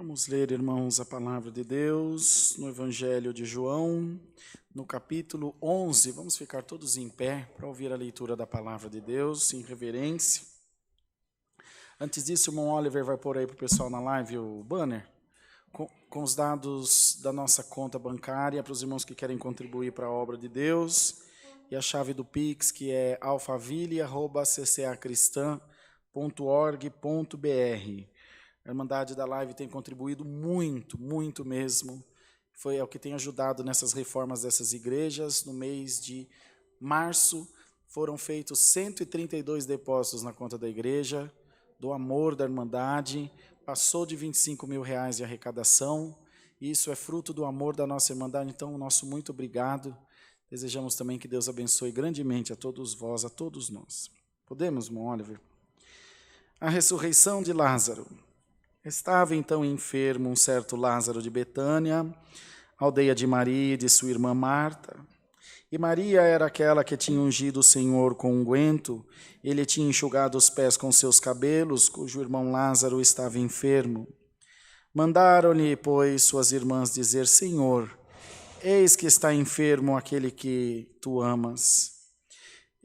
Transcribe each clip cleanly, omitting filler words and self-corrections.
Vamos ler, irmãos, a palavra de Deus no Evangelho de João, no capítulo 11. Vamos ficar todos em pé para ouvir a leitura da palavra de Deus, em reverência. Antes disso, o irmão Oliver vai pôr aí para o pessoal na live o banner com os dados da nossa conta bancária para os irmãos que querem contribuir para a obra de Deus, e a chave do Pix, que é alfaville@ccacristã.org.br. A Irmandade da Live tem contribuído muito mesmo. É o que tem ajudado nessas reformas dessas igrejas. No mês de março, foram feitos 132 depósitos na conta da igreja, do amor da Irmandade. Passou de R$25 mil de arrecadação. Isso é fruto do amor da nossa Irmandade. Então, o nosso muito obrigado. Desejamos também que Deus abençoe grandemente a todos vós, a todos nós. Podemos, irmão Oliver? A ressurreição de Lázaro. Estava então enfermo um certo Lázaro de Betânia, aldeia de Maria e de sua irmã Marta. E Maria era aquela que tinha ungido o Senhor com unguento, ele tinha enxugado os pés com seus cabelos, cujo irmão Lázaro estava enfermo. Mandaram-lhe, pois, suas irmãs dizer: Senhor, eis que está enfermo aquele que tu amas.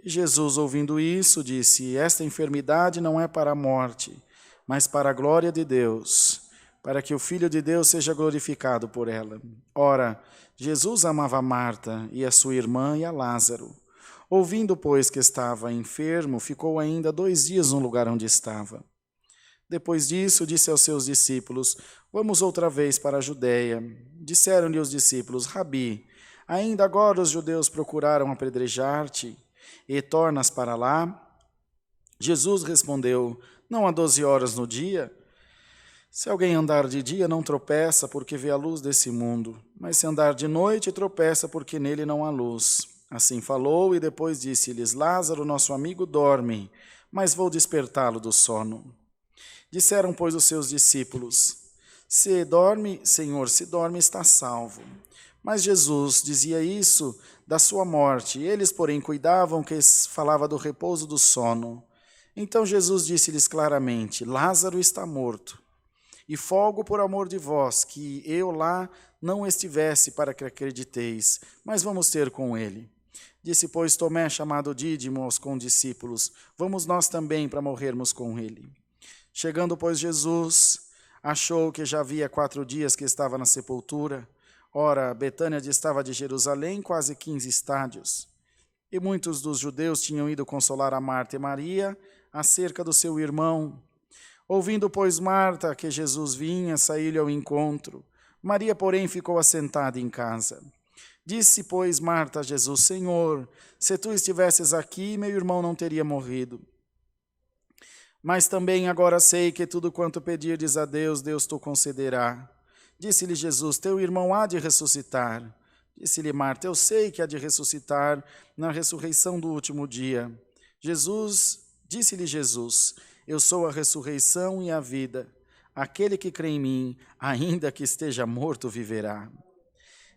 E Jesus, ouvindo isso, disse: Esta enfermidade não é para a morte, mas para a glória de Deus, para que o Filho de Deus seja glorificado por ela. Ora, Jesus amava Marta e a sua irmã e a Lázaro. Ouvindo, pois, que estava enfermo, ficou ainda 2 dias no lugar onde estava. Depois disso, disse aos seus discípulos: Vamos outra vez para a Judeia. Disseram-lhe os discípulos: Rabi, ainda agora os judeus procuraram apedrejar-te, e tornas para lá? Jesus respondeu: Não há 12 horas no dia? Se alguém andar de dia, não tropeça, porque vê a luz desse mundo. Mas se andar de noite, tropeça, porque nele não há luz. Assim falou, e depois disse-lhes: Lázaro, nosso amigo, dorme, mas vou despertá-lo do sono. Disseram, pois, os seus discípulos: Se dorme, Senhor, se dorme, está salvo. Mas Jesus dizia isso da sua morte. Eles, porém, cuidavam que falava do repouso do sono. Então Jesus disse-lhes claramente: Lázaro está morto, e folgo por amor de vós, que eu lá não estivesse para que acrediteis, mas vamos ter com ele. Disse, pois, Tomé, chamado Dídimo, aos condiscípulos: Vamos nós também para morrermos com ele. Chegando, pois, Jesus, achou que já havia 4 dias que estava na sepultura. Ora, Betânia distava de Jerusalém quase 15 estádios. E muitos dos judeus tinham ido consolar a Marta e Maria acerca do seu irmão. Ouvindo, pois, Marta que Jesus vinha, saiu-lhe ao encontro. Maria, porém, ficou assentada em casa. Disse, pois, Marta a Jesus: Senhor, se tu estivesses aqui, meu irmão não teria morrido. Mas também agora sei que tudo quanto pedirdes a Deus, Deus te concederá. Disse-lhe Jesus: Teu irmão há de ressuscitar. Disse-lhe Marta: Eu sei que há de ressuscitar na ressurreição do último dia. Disse-lhe Jesus: Eu sou a ressurreição e a vida. Aquele que crê em mim, ainda que esteja morto, viverá.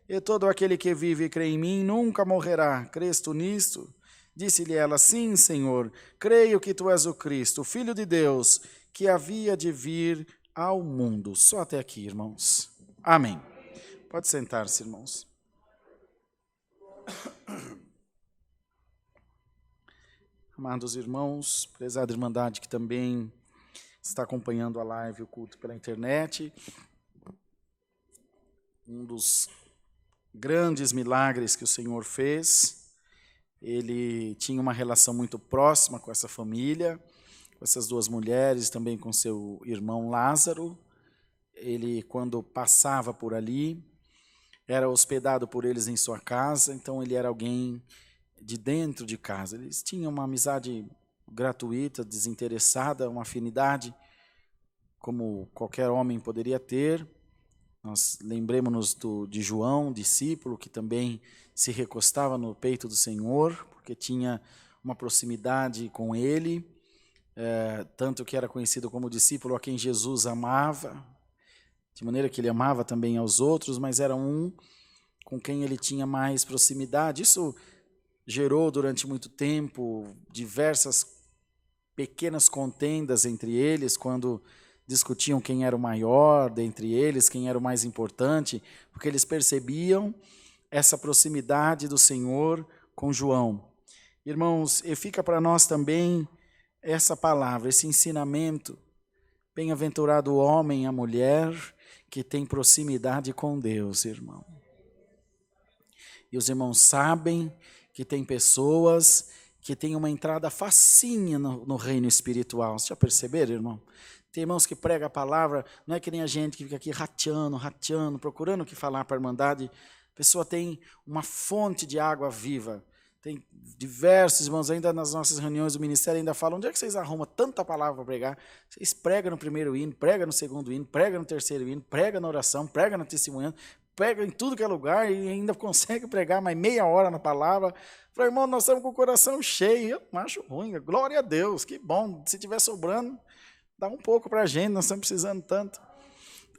E todo aquele que vive e crê em mim nunca morrerá. Crês tu nisto? Disse-lhe ela: Sim, Senhor, creio que tu és o Cristo, o Filho de Deus, que havia de vir ao mundo. Só até aqui, irmãos. Amém. Pode sentar-se, irmãos. Amados irmãos, prezada Irmandade que também está acompanhando a live, o culto pela internet, um dos grandes milagres que o Senhor fez, ele tinha uma relação muito próxima com essa família, com essas 2 mulheres, também com seu irmão Lázaro. Ele, quando passava por ali, era hospedado por eles em sua casa, então ele era alguém de dentro de casa. Eles tinham uma amizade gratuita, desinteressada, uma afinidade como qualquer homem poderia ter. Nós lembremos-nos de João, discípulo, que também se recostava no peito do Senhor, porque tinha uma proximidade com ele, tanto que era conhecido como discípulo a quem Jesus amava, de maneira que ele amava também aos outros, mas era um com quem ele tinha mais proximidade. Isso gerou durante muito tempo diversas pequenas contendas entre eles, quando discutiam quem era o maior dentre eles, quem era o mais importante, porque eles percebiam essa proximidade do Senhor com João. Irmãos, e fica para nós também essa palavra, esse ensinamento. Bem-aventurado o homem e a mulher que tem proximidade com Deus, irmão. E os irmãos sabem que tem pessoas que têm uma entrada facinha no reino espiritual. Vocês já perceberam, irmão? Tem irmãos que pregam a palavra, não é que nem a gente que fica aqui rateando, procurando o que falar para a Irmandade. A pessoa tem uma fonte de água viva. Tem diversos irmãos, ainda nas nossas reuniões do ministério, ainda falam, onde é que vocês arrumam tanta palavra para pregar? Vocês pregam no primeiro hino, pregam no segundo hino, pregam no terceiro hino, pregam na oração, pregam no testemunho, pregam em tudo que é lugar e ainda conseguem pregar mais meia hora na palavra. Falei, irmão, nós estamos com o coração cheio. Eu não acho ruim, glória a Deus, que bom. Se tiver sobrando, dá um pouco para a gente, nós estamos precisando tanto.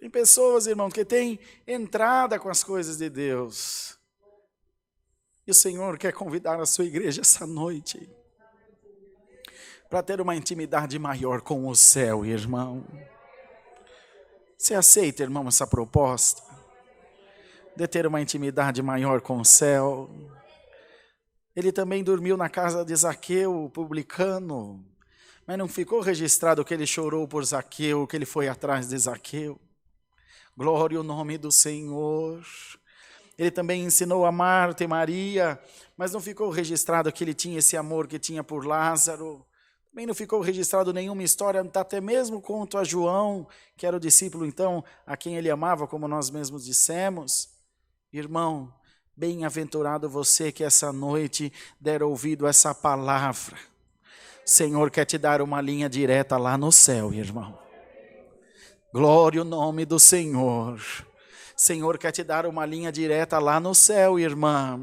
Tem pessoas, irmão, que têm entrada com as coisas de Deus. E o Senhor quer convidar a sua igreja essa noite para ter uma intimidade maior com o céu, irmão. Você aceita, irmão, essa proposta? De ter uma intimidade maior com o céu. Ele também dormiu na casa de Zaqueu, o publicano, mas não ficou registrado que ele chorou por Zaqueu, que ele foi atrás de Zaqueu. Glória ao nome do Senhor. Ele também ensinou a Marta e Maria, mas não ficou registrado que ele tinha esse amor que tinha por Lázaro. Também não ficou registrado nenhuma história, até mesmo quanto a João, que era o discípulo, então, a quem ele amava, como nós mesmos dissemos. Irmão, bem-aventurado você que essa noite der ouvido a essa palavra. O Senhor quer te dar uma linha direta lá no céu, irmão. Glória ao nome do Senhor. Senhor quer te dar uma linha direta lá no céu, irmã.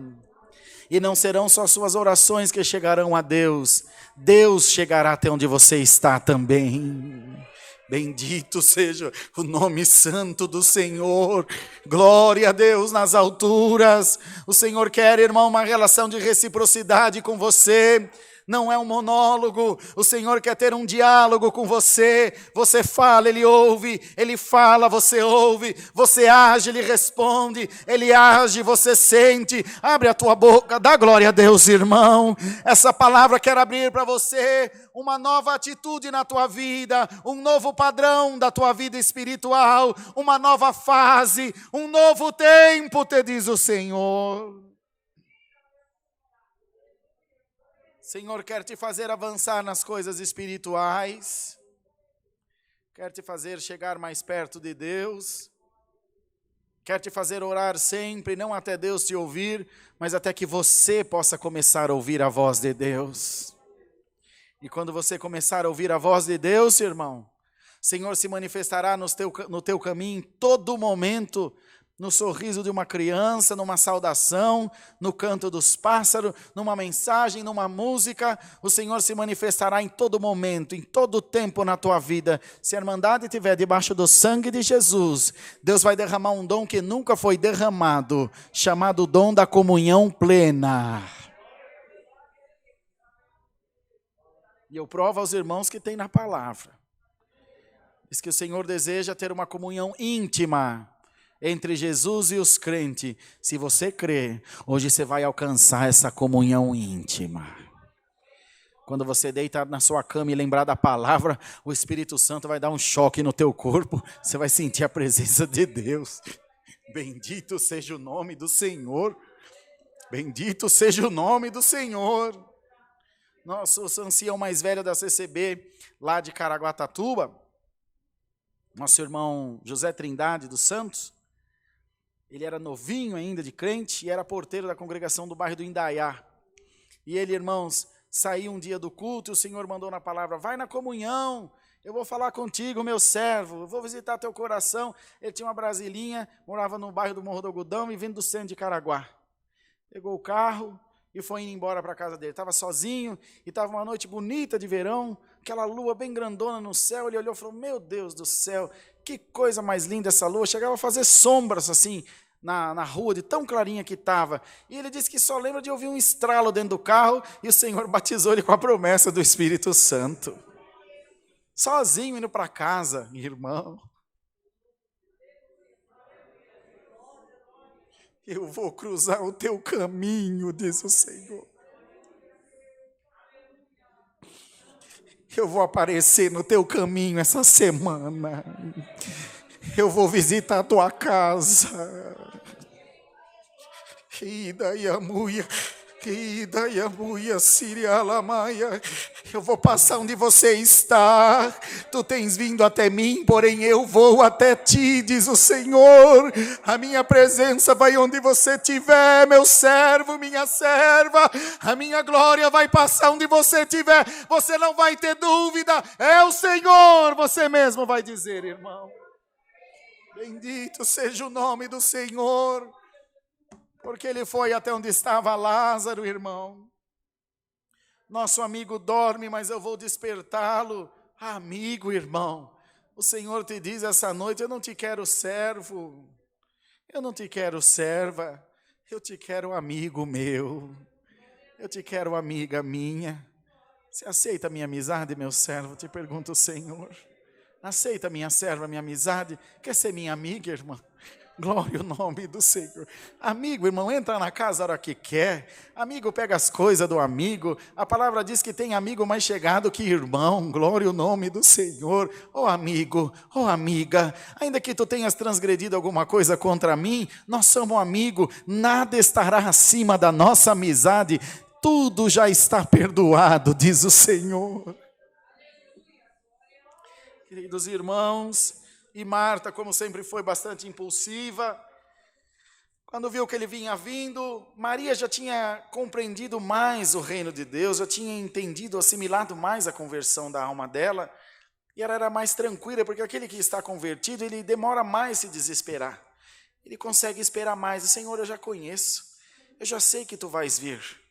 E não serão só suas orações que chegarão a Deus. Deus chegará até onde você está também. Bendito seja o nome santo do Senhor. Glória a Deus nas alturas. O Senhor quer, irmão, uma relação de reciprocidade com você. Não é um monólogo, o Senhor quer ter um diálogo com você. Você fala, Ele ouve, Ele fala, você ouve. Você age, Ele responde. Ele age, você sente. Abre a tua boca, dá glória a Deus, irmão. Essa palavra quer abrir para você uma nova atitude na tua vida, um novo padrão da tua vida espiritual, uma nova fase, um novo tempo, te diz o Senhor. Senhor quer te fazer avançar nas coisas espirituais, quer te fazer chegar mais perto de Deus, quer te fazer orar sempre, não até Deus te ouvir, mas até que você possa começar a ouvir a voz de Deus. E quando você começar a ouvir a voz de Deus, irmão, o Senhor se manifestará no teu caminho em todo momento, no sorriso de uma criança, numa saudação, no canto dos pássaros, numa mensagem, numa música. O Senhor se manifestará em todo momento, em todo tempo na tua vida. Se a Irmandade estiver debaixo do sangue de Jesus, Deus vai derramar um dom que nunca foi derramado, chamado dom da comunhão plena. E eu provo aos irmãos que tem na palavra. Diz que o Senhor deseja ter uma comunhão íntima entre Jesus e os crentes. Se você crê, hoje você vai alcançar essa comunhão íntima. Quando você deitar na sua cama e lembrar da palavra, o Espírito Santo vai dar um choque no teu corpo. Você vai sentir a presença de Deus. Bendito seja o nome do Senhor. Bendito seja o nome do Senhor. Nosso ancião mais velho da CCB, lá de Caraguatatuba, nosso irmão José Trindade dos Santos, ele era novinho ainda de crente e era porteiro da congregação do bairro do Indaiá. E ele, irmãos, saiu um dia do culto e o Senhor mandou na palavra, vai na comunhão, eu vou falar contigo, meu servo, eu vou visitar teu coração. Ele tinha uma brasilinha, morava no bairro do Morro do Algodão e vindo do centro de Caraguá. Pegou o carro e foi indo embora para a casa dele. Estava sozinho e estava uma noite bonita de verão, aquela lua bem grandona no céu. Ele olhou e falou, meu Deus do céu, que coisa mais linda essa lua. Chegava a fazer sombras assim na rua, de tão clarinha que estava. E ele disse que só lembra de ouvir um estralo dentro do carro e o Senhor batizou ele com a promessa do Espírito Santo. sozinho indo para casa, irmão. Eu vou cruzar o teu caminho, diz o Senhor. Eu vou aparecer no teu caminho essa semana. Eu vou visitar a tua casa. Eu vou passar onde você está. Tu tens vindo até mim, porém eu vou até ti, diz o Senhor. A minha presença vai onde você estiver, meu servo, minha serva. A minha glória vai passar onde você estiver. Você não vai ter dúvida. É o Senhor, você mesmo vai dizer, irmão. Bendito seja o nome do Senhor. Porque ele foi até onde estava Lázaro, irmão. Nosso amigo dorme, mas eu vou despertá-lo. Amigo, irmão, o Senhor te diz essa noite, eu não te quero servo, eu não te quero serva, eu te quero amigo meu, eu te quero amiga minha. Você aceita a minha amizade, meu servo? Te pergunta o Senhor. Aceita minha serva, minha amizade? Quer ser minha amiga, irmã? Glória ao nome do Senhor. Amigo, irmão, entra na casa a hora que quer. Amigo, pega as coisas do amigo. A palavra diz que tem amigo mais chegado que irmão. Glória ao nome do Senhor. Ó amigo, ó amiga, ainda que tu tenhas transgredido alguma coisa contra mim, nós somos amigos. Nada estará acima da nossa amizade. Tudo já está perdoado, diz o Senhor. Queridos irmãos, e Marta, como sempre, foi bastante impulsiva. Quando viu que ele vinha vindo, Maria já tinha compreendido mais o reino de Deus, já tinha entendido, assimilado mais a conversão da alma dela, e ela era mais tranquila, porque aquele que está convertido, ele demora mais a se desesperar. Ele consegue esperar mais. Senhor, eu já conheço, eu já sei que tu vais vir.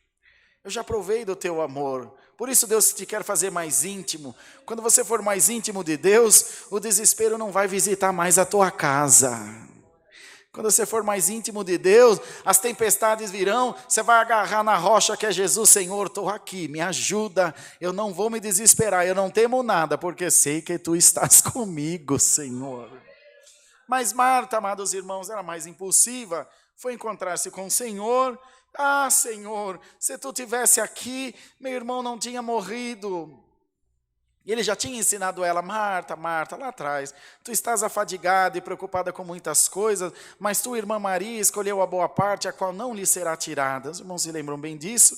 Eu já provei do teu amor. Por isso Deus te quer fazer mais íntimo. Quando você for mais íntimo de Deus, o desespero não vai visitar mais a tua casa. Quando você for mais íntimo de Deus, as tempestades virão, você vai agarrar na rocha que é Jesus. Senhor, estou aqui, me ajuda. Eu não vou me desesperar, eu não temo nada, porque sei que tu estás comigo, Senhor. Mas Marta, amados irmãos, era mais impulsiva, foi encontrar-se com o Senhor. Ah, Senhor, se tu tivesse aqui, meu irmão não tinha morrido. E ele já tinha ensinado ela, Marta, Marta, lá atrás, tu estás afadigada e preocupada com muitas coisas, mas tua irmã Maria escolheu a boa parte, a qual não lhe será tirada. Os irmãos se lembram bem disso?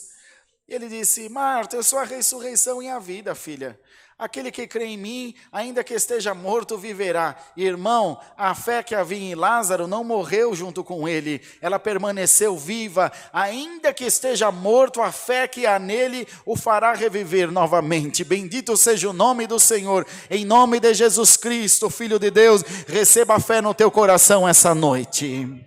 E ele disse, Marta, eu sou a ressurreição e a vida, filha. Aquele que crê em mim, ainda que esteja morto, viverá. Irmão, a fé que havia em Lázaro não morreu junto com ele. Ela permaneceu viva. Ainda que esteja morto, a fé que há nele o fará reviver novamente. Bendito seja o nome do Senhor. Em nome de Jesus Cristo, Filho de Deus, receba a fé no teu coração essa noite.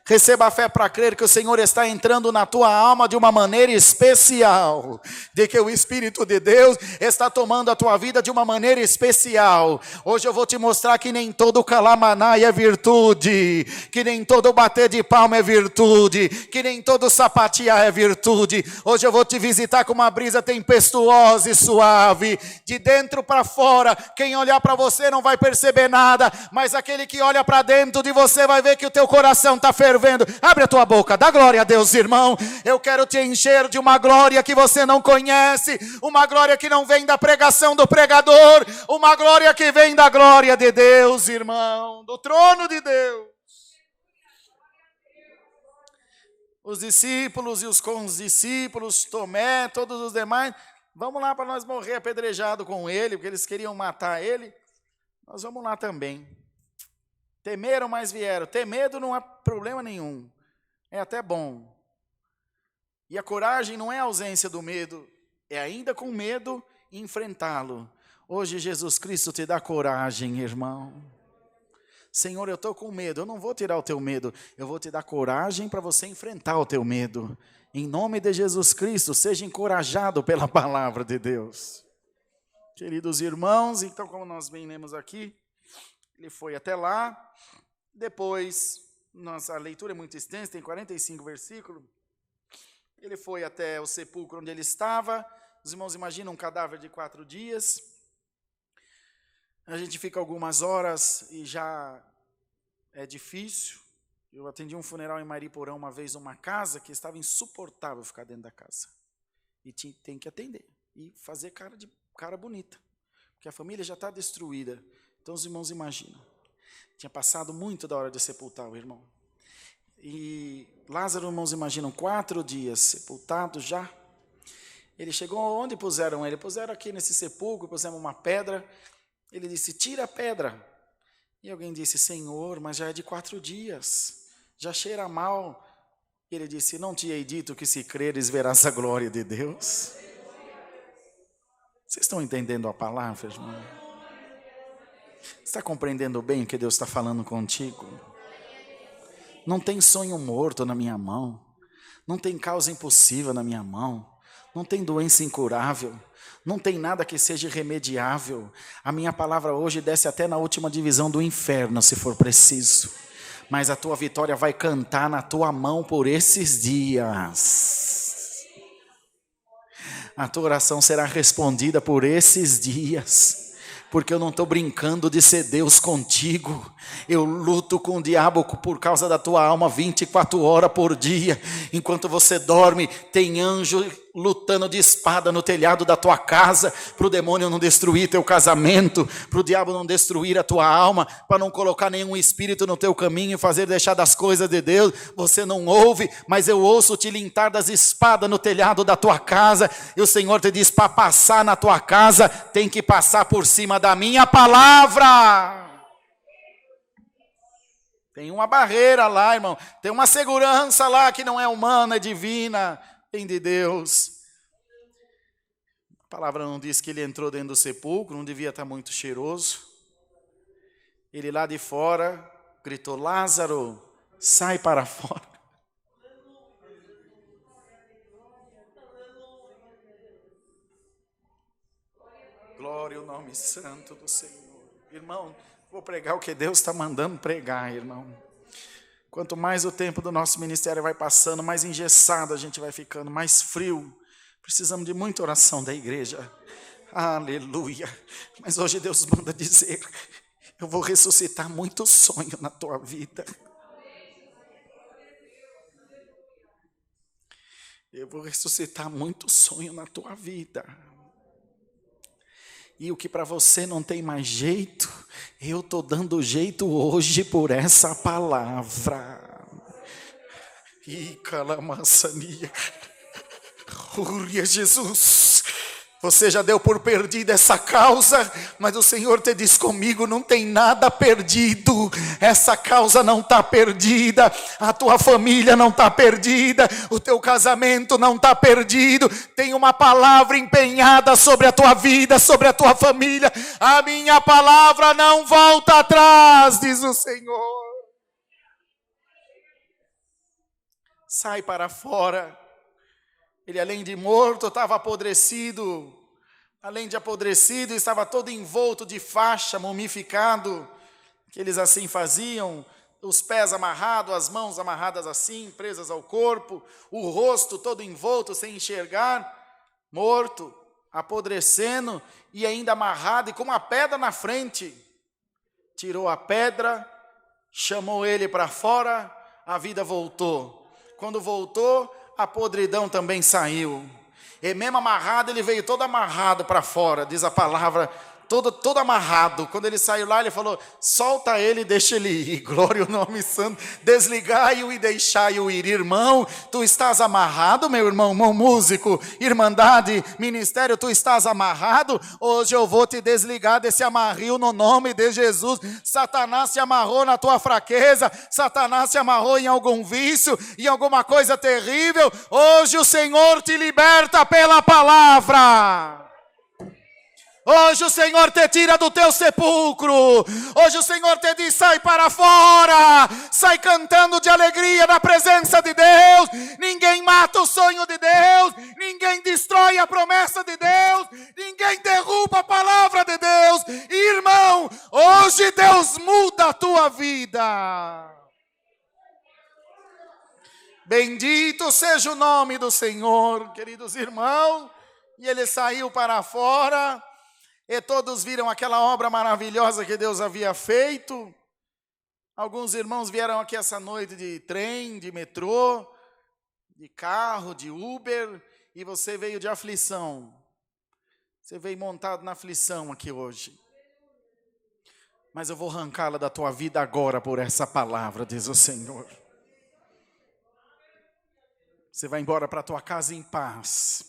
Receba a fé para crer que o Senhor está entrando na tua alma de uma maneira especial. De que o Espírito de Deus está tomando a tua vida de uma maneira especial. Hoje eu vou te mostrar que nem todo calamaná é virtude. Que nem todo bater de palma é virtude. Que nem todo sapatear é virtude. Hoje eu vou te visitar com uma brisa tempestuosa e suave. De dentro para fora. Quem olhar para você não vai perceber nada. Mas aquele que olha para dentro de você vai ver que o teu coração está fervendo. Abre a tua boca, dá glória a Deus, irmão. Eu quero te encher de uma glória que você não conhece, uma glória que não vem da pregação do pregador, uma glória que vem da glória de Deus, irmão, do trono de Deus. Os discípulos e os condiscípulos, Tomé, todos os demais, vamos lá para nós morrer apedrejado com ele, porque eles queriam matar ele. Nós vamos lá também. Temeram, mas vieram. Ter medo não há problema nenhum. É até bom. E a coragem não é a ausência do medo. É ainda com medo enfrentá-lo. Hoje Jesus Cristo te dá coragem, irmão. Senhor, eu estou com medo. Eu não vou tirar o teu medo. Eu vou te dar coragem para você enfrentar o teu medo. Em nome de Jesus Cristo, seja encorajado pela palavra de Deus. Queridos irmãos, então como nós bem lemos aqui, ele foi até lá, depois, nossa leitura é muito extensa, tem 45 versículos, ele foi até o sepulcro onde ele estava, os irmãos imaginam um cadáver de 4 dias, A gente fica algumas horas e já é difícil. Eu atendi um funeral em Mariporã uma vez, numa casa que estava insuportável ficar dentro da casa. E tem que atender e fazer cara bonita, porque a família já está destruída. Então os irmãos imaginam. Tinha passado muito da hora de sepultar o irmão. E Lázaro, irmãos, imaginam, 4 dias sepultado já. Ele chegou, onde puseram ele? Puseram aqui nesse sepulcro, puseram uma pedra. Ele disse, tira a pedra. E alguém disse, Senhor, mas já é de 4 dias, já cheira mal. E ele disse, não te hei dito que se creres verás a glória de Deus? Vocês estão entendendo a palavra, irmão? Você está compreendendo bem o que Deus está falando contigo? Não tem sonho morto na minha mão, não tem causa impossível na minha mão, não tem doença incurável, não tem nada que seja irremediável. A minha palavra hoje desce até na última divisão do inferno, se for preciso. Mas a tua vitória vai cantar na tua mão por esses dias. A tua oração será respondida por esses dias. Porque eu não estou brincando de ser Deus contigo. Eu luto com o diabo por causa da tua alma 24 horas por dia. Enquanto você dorme, tem anjo lutando de espada no telhado da tua casa, para o demônio não destruir teu casamento, para o diabo não destruir a tua alma, para não colocar nenhum espírito no teu caminho e fazer deixar das coisas de Deus. Você não ouve, mas eu ouço te lintar das espadas no telhado da tua casa, e o Senhor te diz, para passar na tua casa, tem que passar por cima da minha palavra. Tem uma barreira lá, irmão, tem uma segurança lá que não é humana, é divina, vem de Deus. A palavra não diz que ele entrou dentro do sepulcro, não devia estar muito cheiroso. Ele lá de fora gritou, Lázaro, sai para fora. Glória ao nome santo do Senhor. Irmão, vou pregar o que Deus está mandando pregar, irmão. Quanto mais o tempo do nosso ministério vai passando, mais engessado a gente vai ficando, mais frio. Precisamos de muita oração da igreja. Aleluia. Mas hoje Deus manda dizer, eu vou ressuscitar muito sonho na tua vida. Eu vou ressuscitar muito sonho na tua vida. E o que para você não tem mais jeito, eu estou dando jeito hoje por essa palavra. E calamaçania. Glória a Jesus. Você já deu por perdida essa causa, mas o Senhor te diz comigo, não tem nada perdido. Essa causa não está perdida, a tua família não está perdida, o teu casamento não está perdido. Tem uma palavra empenhada sobre a tua vida, sobre a tua família. A minha palavra não volta atrás, diz o Senhor. Sai para fora. Ele, além de morto, estava apodrecido. Além de apodrecido, estava todo envolto de faixa, mumificado. Que eles assim faziam, os pés amarrados, as mãos amarradas assim, presas ao corpo, o rosto todo envolto, sem enxergar, morto, apodrecendo e ainda amarrado e com uma pedra na frente. Tirou a pedra, chamou ele para fora, a vida voltou. Quando voltou, a podridão também saiu. E mesmo amarrado, ele veio todo amarrado para fora, diz a palavra, todo amarrado. Quando ele saiu lá, ele falou, solta ele e deixa ele ir. Glória ao nome santo. Desligai-o e deixai-o ir. Irmão, tu estás amarrado, meu irmão músico, irmandade, ministério, tu estás amarrado? Hoje eu vou te desligar desse amarrio no nome de Jesus. Satanás se amarrou na tua fraqueza, Satanás se amarrou em algum vício, em alguma coisa terrível. Hoje o Senhor te liberta pela palavra. Hoje o Senhor te tira do teu sepulcro. Hoje o Senhor te diz, sai para fora. Sai cantando de alegria na presença de Deus. Ninguém mata o sonho de Deus. Ninguém destrói a promessa de Deus. Ninguém derruba a palavra de Deus. Irmão, hoje Deus muda a tua vida. Bendito seja o nome do Senhor, queridos irmãos. E ele saiu para fora. E todos viram aquela obra maravilhosa que Deus havia feito. Alguns irmãos vieram aqui essa noite de trem, de metrô, de carro, de Uber, e você veio de aflição. Você veio montado na aflição aqui hoje. Mas eu vou arrancá-la da tua vida agora por essa palavra, diz o Senhor. Você vai embora para a tua casa em paz.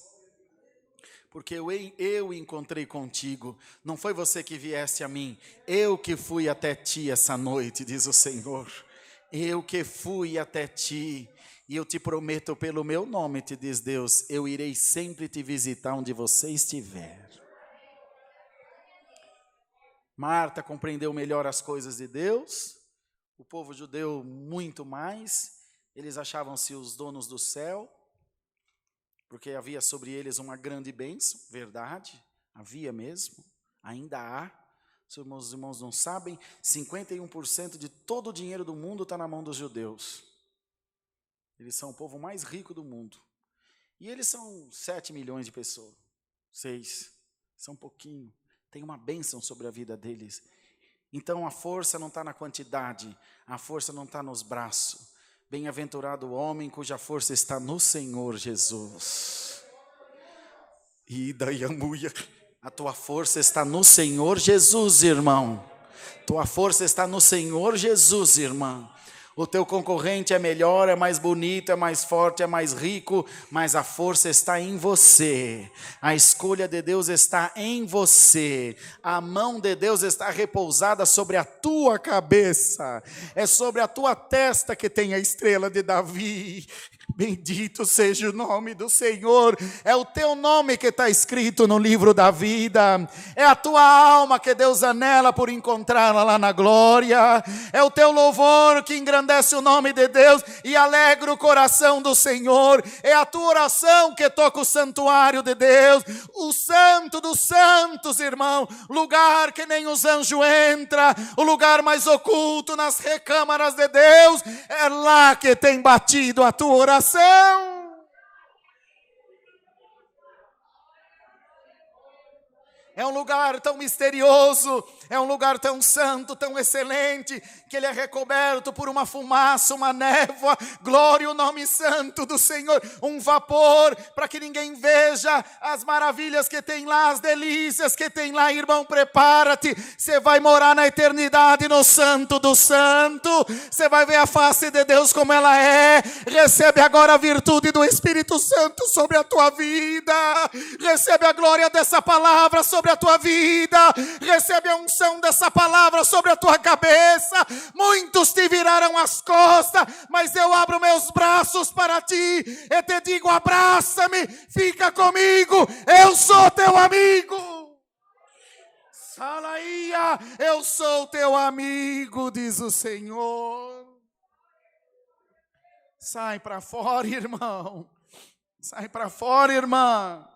Porque eu encontrei contigo. Não foi você que viesse a mim. Eu que fui até ti essa noite, diz o Senhor. Eu que fui até ti. E eu te prometo pelo meu nome, te diz Deus, eu irei sempre te visitar onde você estiver. Marta compreendeu melhor as coisas de Deus. O povo judeu muito mais. Eles achavam-se os donos do céu. Porque havia sobre eles uma grande bênção, verdade, havia mesmo, ainda há. Se os irmãos não sabem, 51% de todo o dinheiro do mundo está na mão dos judeus. Eles são o povo mais rico do mundo. E eles são 7 milhões de pessoas, 6, são pouquinho. Tem uma bênção sobre a vida deles. Então a força não está na quantidade, a força não está nos braços. Bem-aventurado o homem cuja força está no Senhor Jesus. E daí a tua força está no Senhor Jesus, irmão. Tua força está no Senhor Jesus, irmã. O teu concorrente é melhor, é mais bonito, é mais forte, é mais rico, mas a força está em você. A escolha de Deus está em você. A mão de Deus está repousada sobre a tua cabeça. É sobre a tua testa que tem a estrela de Davi. Bendito seja o nome do Senhor. É o teu nome que está escrito no livro da vida. É a tua alma que Deus anela por encontrá-la lá na glória. É o teu louvor que engrandece o nome de Deus e alegra o coração do Senhor. É a tua oração que toca o santuário de Deus. O santo dos santos, irmão. Lugar que nem os anjos entram. O lugar mais oculto nas recâmaras de Deus. É lá que tem batido a tua oração. É um lugar tão misterioso, é um lugar tão santo, tão excelente, que ele é recoberto por uma fumaça, uma névoa, glória ao nome santo do Senhor, um vapor, para que ninguém veja as maravilhas que tem lá, as delícias que tem lá, irmão, prepara-te, você vai morar na eternidade no santo do santo, você vai ver a face de Deus como ela é, recebe agora a virtude do Espírito Santo sobre a tua vida, recebe a glória dessa palavra sobre a tua vida, recebe a unção dessa palavra sobre a tua cabeça. Muitos te viraram as costas, mas eu abro meus braços para ti e te digo: abraça-me, fica comigo, eu sou teu amigo. Salaia, eu sou teu amigo, diz o Senhor. Sai para fora, irmão. Sai para fora, irmã.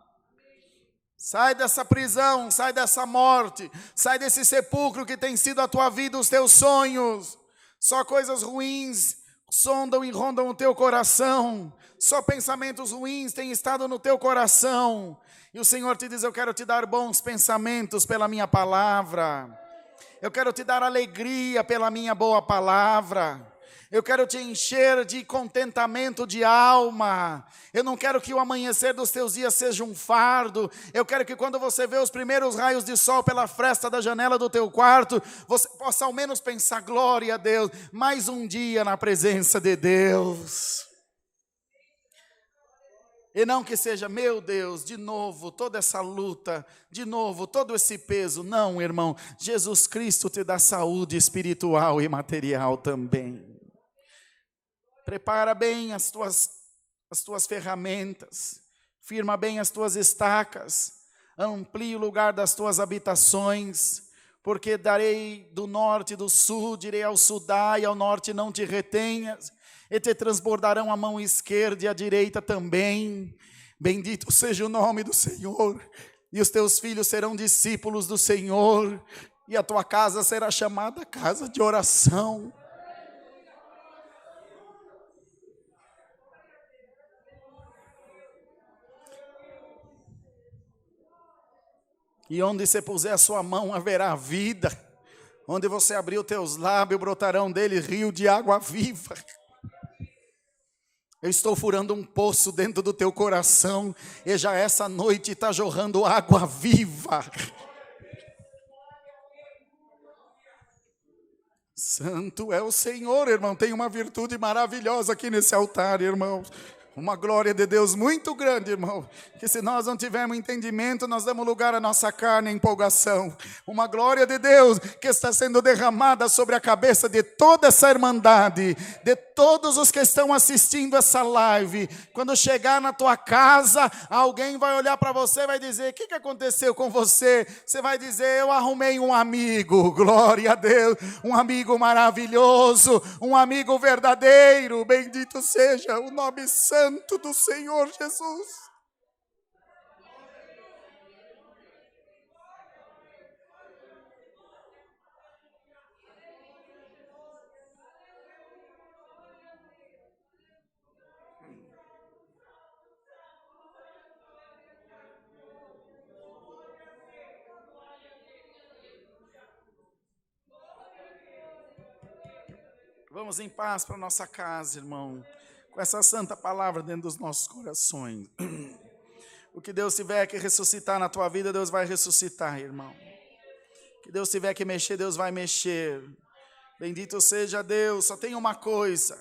Sai dessa prisão, sai dessa morte, sai desse sepulcro que tem sido a tua vida, os teus sonhos. Só coisas ruins sondam e rondam o teu coração. Só pensamentos ruins têm estado no teu coração. E o Senhor te diz: eu quero te dar bons pensamentos pela minha palavra. Eu quero te dar alegria pela minha boa palavra. Eu quero te encher de contentamento de alma. Eu não quero que o amanhecer dos teus dias seja um fardo. Eu quero que quando você vê os primeiros raios de sol pela fresta da janela do teu quarto, você possa ao menos pensar: glória a Deus, mais um dia na presença de Deus. E não que seja: meu Deus, de novo toda essa luta, de novo todo esse peso. Não, irmão, Jesus Cristo te dá saúde espiritual e material também. Prepara bem as tuas ferramentas, firma bem as tuas estacas, amplie o lugar das tuas habitações, porque darei do norte e do sul, direi ao sudá e ao norte: não te retenhas, e te transbordarão a mão esquerda e a direita também. Bendito seja o nome do Senhor, e os teus filhos serão discípulos do Senhor, e a tua casa será chamada casa de oração. E onde você puser a sua mão, haverá vida. Onde você abrir os teus lábios, brotarão dele rio de água viva. Eu estou furando um poço dentro do teu coração, e já essa noite está jorrando água viva. Santo é o Senhor, irmão. Tem uma virtude maravilhosa aqui nesse altar, irmão. Uma glória de Deus muito grande, irmão. Que se nós não tivermos entendimento, nós damos lugar à nossa carne e empolgação. Uma glória de Deus que está sendo derramada sobre a cabeça de toda essa irmandade, de todos os que estão assistindo essa live. Quando chegar na tua casa, alguém vai olhar para você e vai dizer: o que aconteceu com você? Você vai dizer: eu arrumei um amigo. Glória a Deus. Um amigo maravilhoso, um amigo verdadeiro. Bendito seja o nome santo do Senhor Jesus. Vamos em paz para nossa casa, irmão, com essa santa palavra dentro dos nossos corações. O que Deus tiver que ressuscitar na tua vida, Deus vai ressuscitar, irmão. O que Deus tiver que mexer, Deus vai mexer. Bendito seja Deus. Só tem uma coisa: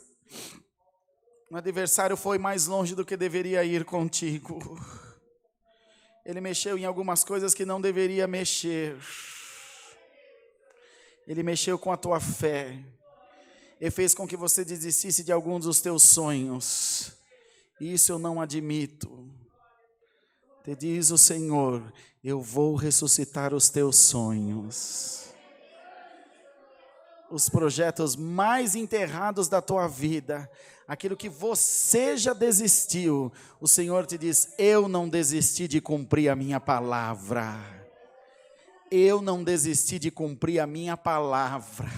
o adversário foi mais longe do que deveria ir contigo. Ele mexeu em algumas coisas que não deveria mexer. Ele mexeu com a tua fé. Ele fez com que você desistisse de alguns dos teus sonhos. Isso eu não admito. Te diz o Senhor: eu vou ressuscitar os teus sonhos. Os projetos mais enterrados da tua vida, aquilo que você já desistiu, o Senhor te diz: eu não desisti de cumprir a minha palavra. Eu não desisti de cumprir a minha palavra.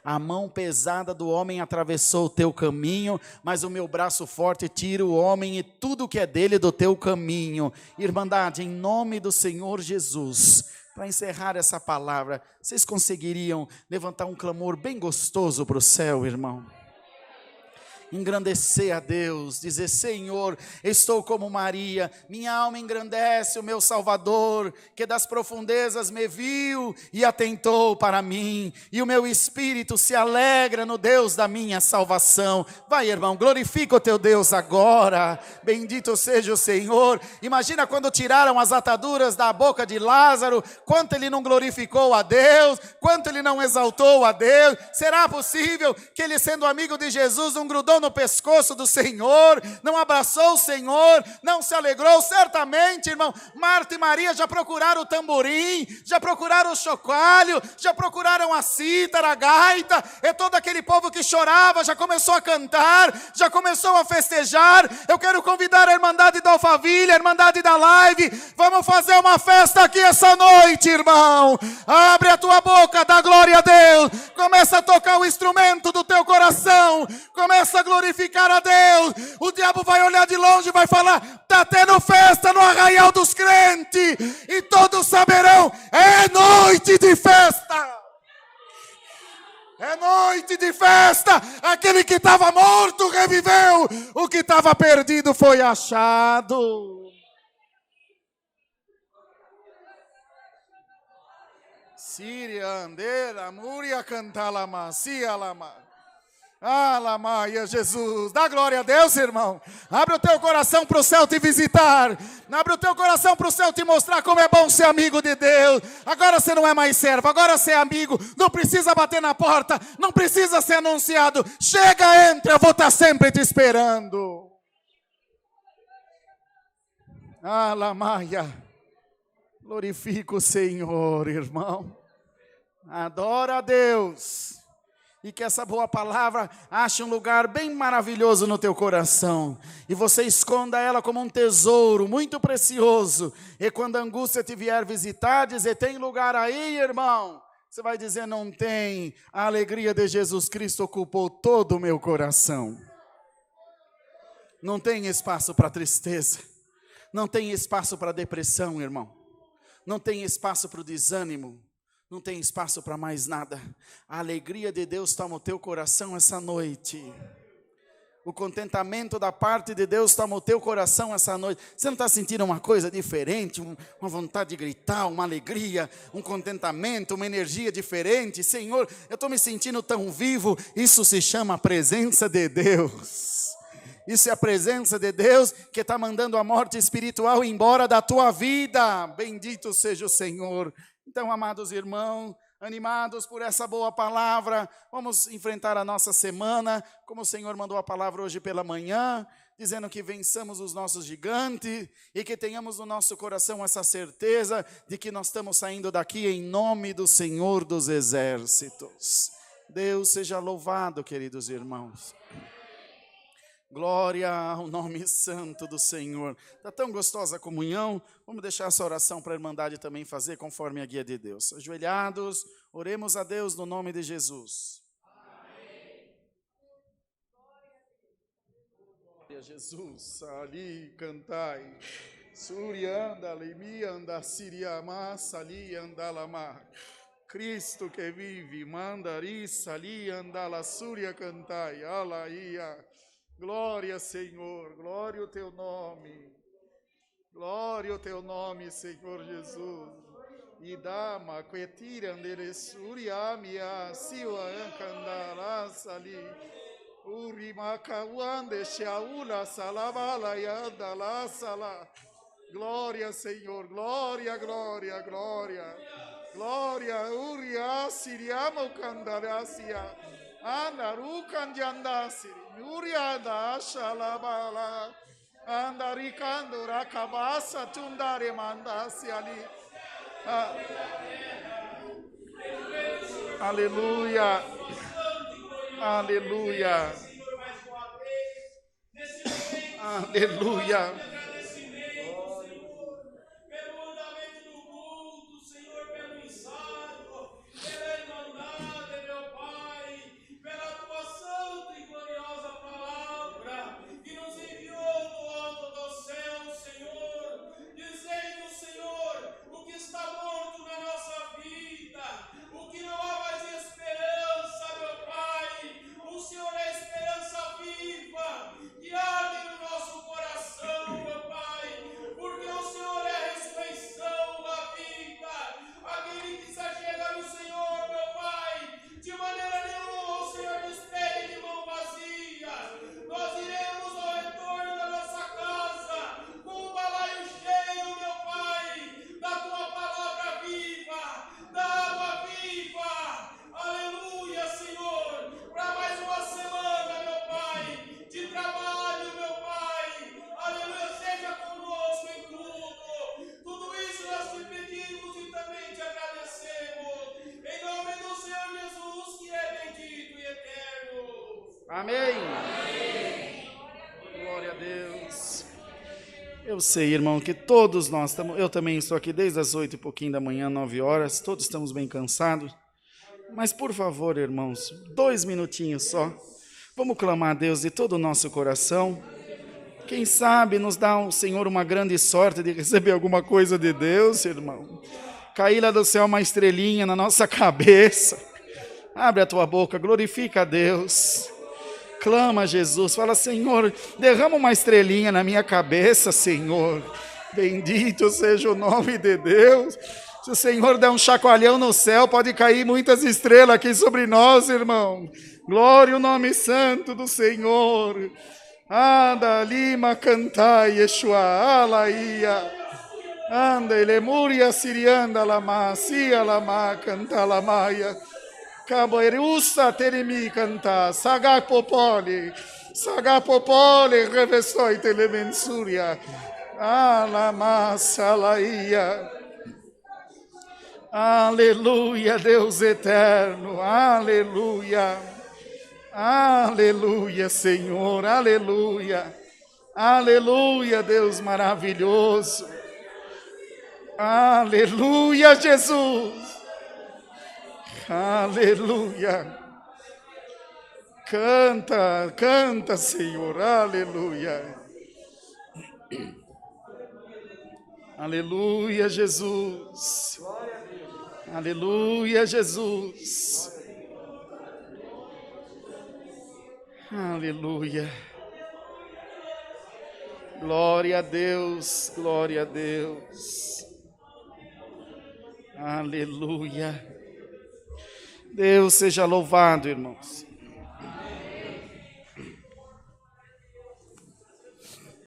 A mão pesada do homem atravessou o teu caminho, mas o meu braço forte tira o homem e tudo que é dele do teu caminho. Irmandade, em nome do Senhor Jesus, para encerrar essa palavra, vocês conseguiriam levantar um clamor bem gostoso para o céu, irmão? Engrandecer a Deus, dizer: Senhor, estou como Maria, minha alma engrandece o meu Salvador, que das profundezas me viu e atentou para mim, e o meu espírito se alegra no Deus da minha salvação. Vai, irmão, glorifica o teu Deus agora. Bendito seja o Senhor. Imagina quando tiraram as ataduras da boca de Lázaro, quanto ele não glorificou a Deus, quanto ele não exaltou a Deus. Será possível que ele, sendo amigo de Jesus, não grudou no pescoço do Senhor, não abraçou o Senhor, não se alegrou? Certamente, irmão, Marta e Maria já procuraram o tamborim, já procuraram o chocalho, já procuraram a cítara, a gaita, e todo aquele povo que chorava já começou a cantar, já começou a festejar. Eu quero convidar a Irmandade da Alphaville, a Irmandade da Live, vamos fazer uma festa aqui essa noite, irmão. Abre a tua boca, dá glória a Deus, começa a tocar o instrumento do teu coração, começa a glorificar a Deus. O diabo vai olhar de longe e vai falar: está tendo festa no arraial dos crentes, e todos saberão: é noite de festa. É noite de festa. Aquele que estava morto reviveu, o que estava perdido foi achado. Síria, Andeira, Múria, Cantalama, Cialama. Alamaia, Jesus, dá glória a Deus, irmão. Abre o teu coração para o céu te visitar. Abre o teu coração para o céu te mostrar como é bom ser amigo de Deus. Agora você não é mais servo, agora você é amigo. Não precisa bater na porta, não precisa ser anunciado. Chega, entra, eu vou estar sempre te esperando. Alamaia, glorifica o Senhor, irmão. Adora a Deus. E que essa boa palavra ache um lugar bem maravilhoso no teu coração. E você esconda ela como um tesouro muito precioso. E quando a angústia te vier visitar, dizer: tem lugar aí, irmão? Você vai dizer: não tem. A alegria de Jesus Cristo ocupou todo o meu coração. Não tem espaço para tristeza. Não tem espaço para depressão, irmão. Não tem espaço para o desânimo. Não tem espaço para mais nada. A alegria de Deus toma o teu coração essa noite. O contentamento da parte de Deus toma o teu coração essa noite. Você não está sentindo uma coisa diferente? Uma vontade de gritar, uma alegria, um contentamento, uma energia diferente? Senhor, eu estou me sentindo tão vivo. Isso se chama presença de Deus. Isso é a presença de Deus que está mandando a morte espiritual embora da tua vida. Bendito seja o Senhor. Então, amados irmãos, animados por essa boa palavra, vamos enfrentar a nossa semana, como o Senhor mandou a palavra hoje pela manhã, dizendo que vençamos os nossos gigantes e que tenhamos no nosso coração essa certeza de que nós estamos saindo daqui em nome do Senhor dos Exércitos. Deus seja louvado, queridos irmãos. Glória ao nome santo do Senhor. Está tão gostosa a comunhão. Vamos deixar essa oração para a Irmandade também fazer conforme a guia de Deus. Ajoelhados, oremos a Deus no nome de Jesus. Amém. Glória a Jesus. Ali cantai. Surianda, limianda, siriama, sali andalama. Cristo que vive, mandari, sali andala, suria cantai, alaia. Glória, Senhor, glória ao teu nome. Glória ao teu nome, Senhor Jesus. Idama, quetira, neresuriamia, siwa ancandara, sali. Urimaka, uande, shaula, salabala, yandala, sala. Glória, Senhor, glória, glória, glória. Glória, uria, siriamo, candarasia. Andaru candiandasi, Nuriada shalabala, andaricando rakabasa tundare mandasi ali. Aleluia, aleluia, aleluia. Amém. Glória a Deus. Eu sei, irmão, que todos nós estamos, eu também estou aqui desde as 8 e pouquinho da manhã, 9 horas, todos estamos bem cansados. Mas, por favor, irmãos, 2 minutinhos só. Vamos clamar a Deus de todo o nosso coração. Quem sabe nos dá o Senhor uma grande sorte de receber alguma coisa de Deus, irmão. Cair lá do céu uma estrelinha na nossa cabeça. Abre a tua boca, glorifica a Deus. Clama a Jesus, fala, Senhor, derrama uma estrelinha na minha cabeça, Senhor. Bendito seja o nome de Deus. Se o Senhor der um chacoalhão no céu, pode cair muitas estrelas aqui sobre nós, irmão. Glória ao nome santo do Senhor. Anda, lima, cantai, Yeshua, alaia. Anda, elemuria, sirianda, lama, sia, lama, canta, lamaia. Caboerusa teremi canta, sagapopole, revestoi telemensuria, alama salaia. Aleluia, Deus eterno, aleluia, aleluia, Senhor, aleluia, aleluia, Deus maravilhoso, aleluia, Jesus. Aleluia. Canta, canta, Senhor. Aleluia. Aleluia, Jesus. Aleluia, Jesus. Aleluia. Glória a Deus, glória a Deus. Aleluia. Deus seja louvado, irmãos.